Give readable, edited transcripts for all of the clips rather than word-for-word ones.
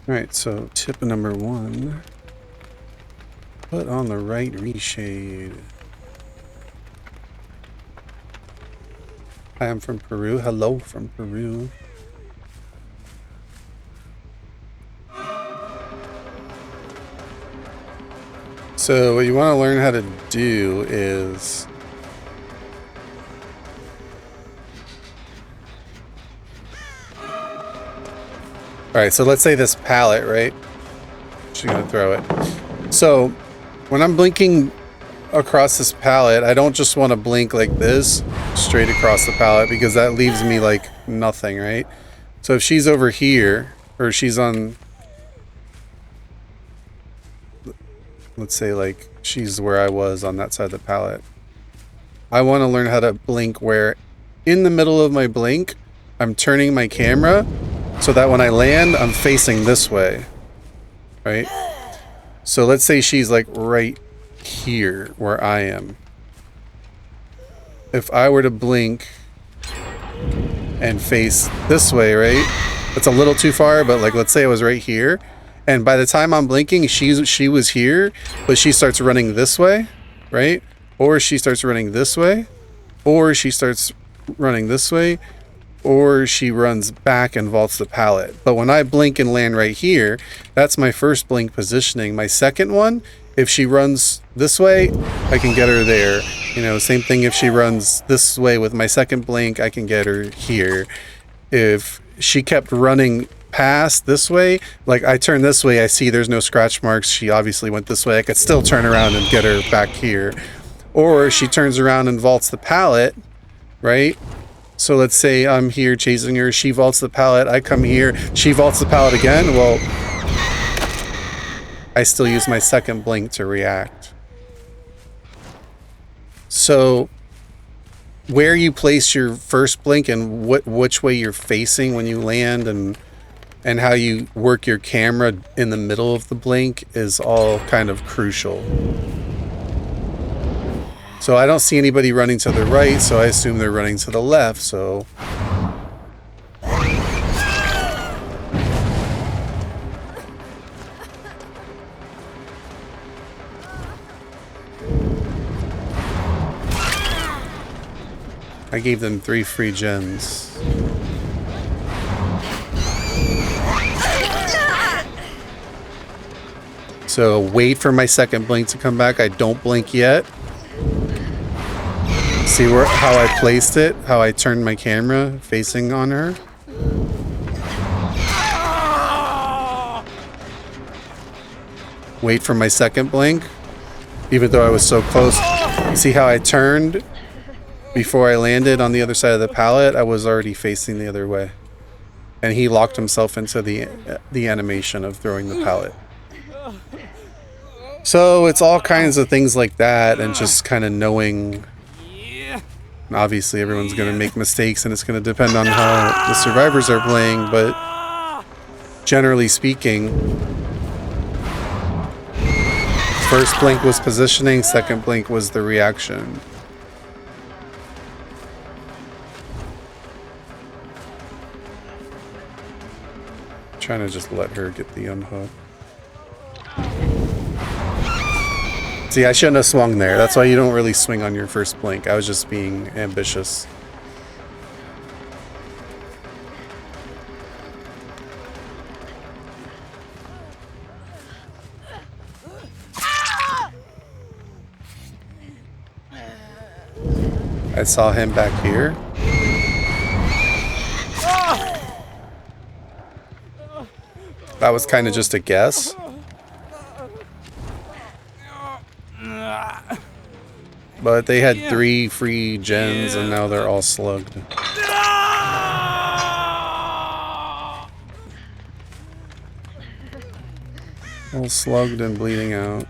Alright, so tip number 1. Put on the right reshade. Hi, I'm from Peru. Hello from Peru. So what you want to learn how to do is alright, so let's say this pallet, right? She's gonna throw it. So when I'm blinking across this pallet, I don't just want to blink like this straight across the pallet because that leaves me like nothing, right? So if she's over here, or she's on, let's say like she's where I was on that side of the pallet, I want to learn how to blink where in the middle of my blink I'm turning my camera so that when I land I'm facing this way, right? So let's say she's like right here where I am. If I were to blink and face this way, right? It's a little too far, but like let's say I was right here, and by the time I'm blinking, she was here, but she starts running this way, right? Or she starts running this way, or she starts running this way, or she runs back and vaults the pallet. But when I blink and land right here, that's my first blink positioning. My second one, if she runs this way, I can get her there. You know, same thing if she runs this way with my second blink, I can get her here. If she kept running past this way, like I turn this way, I see there's no scratch marks. She obviously went this way. I could still turn around and get her back here. Or she turns around and vaults the pallet, right? So let's say I'm here chasing her, she vaults the pallet, I come here, she vaults the pallet again, well, I still use my second blink to react. So where you place your first blink and which way you're facing when you land and how you work your camera in the middle of the blink is all kind of crucial. So I don't see anybody running to the right, so I assume they're running to the left, so I gave them 3 free gens. So wait for my second blink to come back. I don't blink yet. See how I placed it, how I turned my camera facing on her. Wait for my second blink, even though I was so close. See how I turned before I landed on the other side of the pallet? I was already facing the other way. And he locked himself into the animation of throwing the pallet. So it's all kinds of things like that, and just kind of knowing. Obviously everyone's going to make mistakes and it's going to depend on how the survivors are playing, but generally speaking, first blink was positioning, second blink was the reaction. I'm trying to just let her get the unhook. See, I shouldn't have swung there. That's why you don't really swing on your first blink. I was just being ambitious. I saw him back here. That was kind of just a guess. But they had 3 free gens and now they're all slugged. All slugged and bleeding out.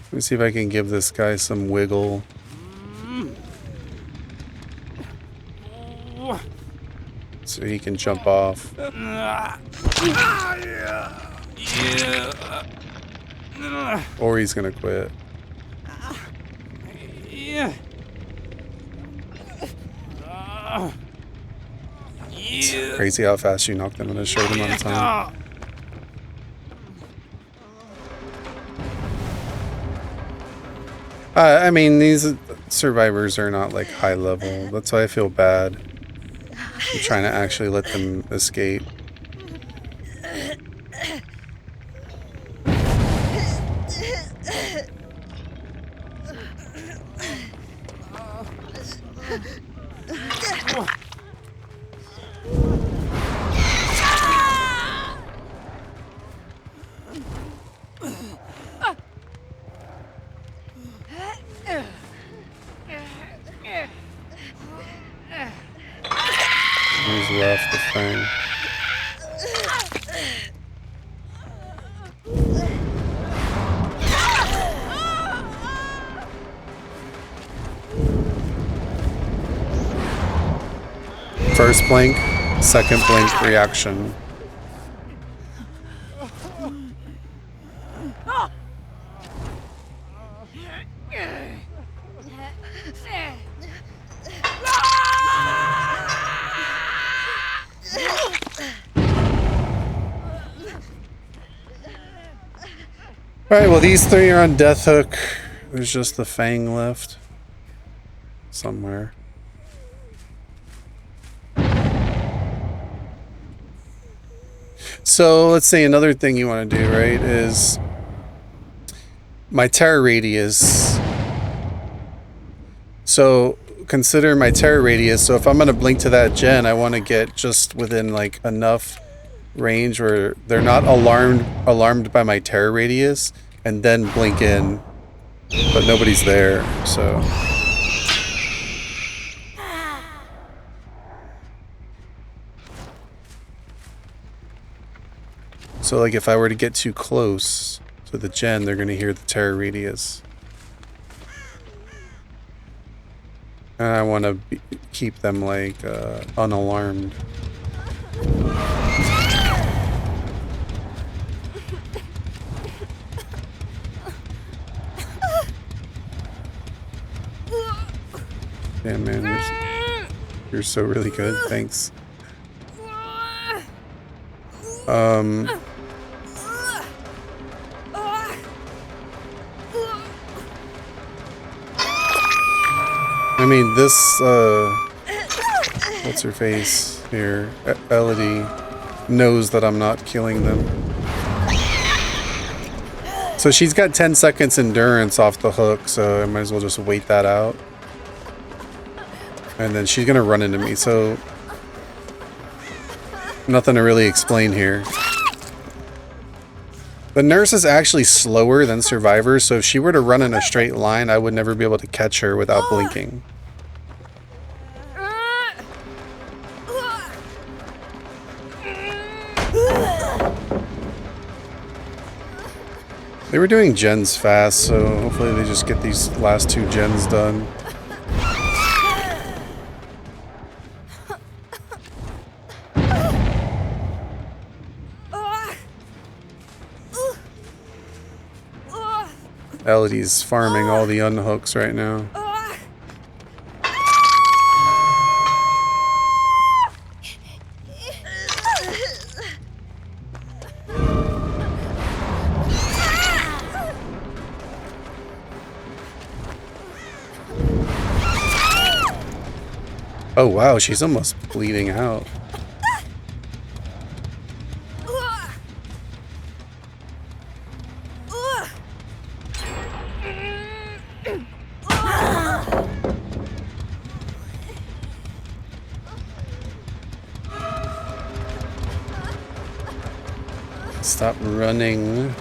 Let me see if I can give this guy some wiggle. So he can jump off. Or he's gonna quit. It's crazy how fast you knocked them in a short amount of time. I mean, these survivors are not like high level. That's why I feel bad. I'm trying to actually let them escape. Who's left? The thing. First blink, second blink reaction. Alright, well these three are on death hook. There's just the Fang left. Somewhere. So let's say another thing you want to do, right, is my terror radius. So consider my terror radius. So if I'm going to blink to that gen, I want to get just within like enough range where they're not alarmed by my terror radius, and then blink in, but nobody's there. So like if I were to get too close to the gen, they're going to hear the terror radius. And I want to keep them like unalarmed. Yeah, man, you're so really good. Thanks. I mean, this, what's her face here? Elodie knows that I'm not killing them. So she's got 10 seconds endurance off the hook, so I might as well just wait that out. And then she's gonna run into me, so nothing to really explain here. The nurse is actually slower than survivors, so if she were to run in a straight line, I would never be able to catch her without blinking. They were doing gens fast, so hopefully they just get these last two gens done. Elodie's farming all the unhooks right now. Oh wow, she's almost bleeding out. Stop running.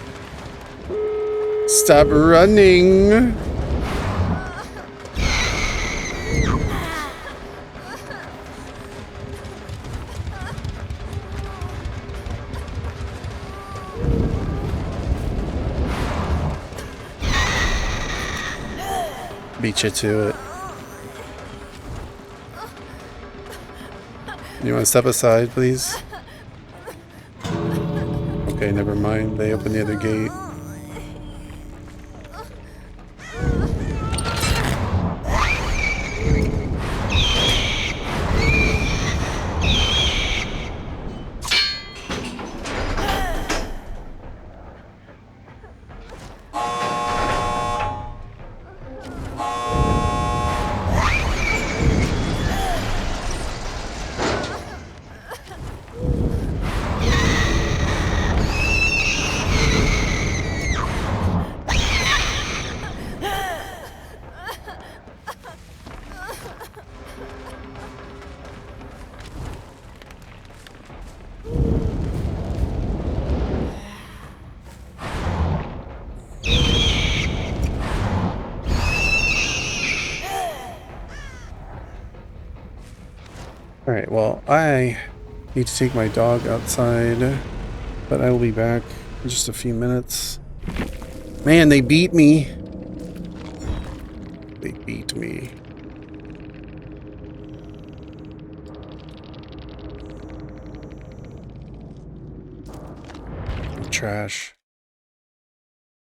Stop running. Beat you to it. You want to step aside, please? Okay, never mind. They opened the other gate. Alright, well, I need to take my dog outside, but I will be back in just a few minutes. Man, they beat me. They beat me. Trash.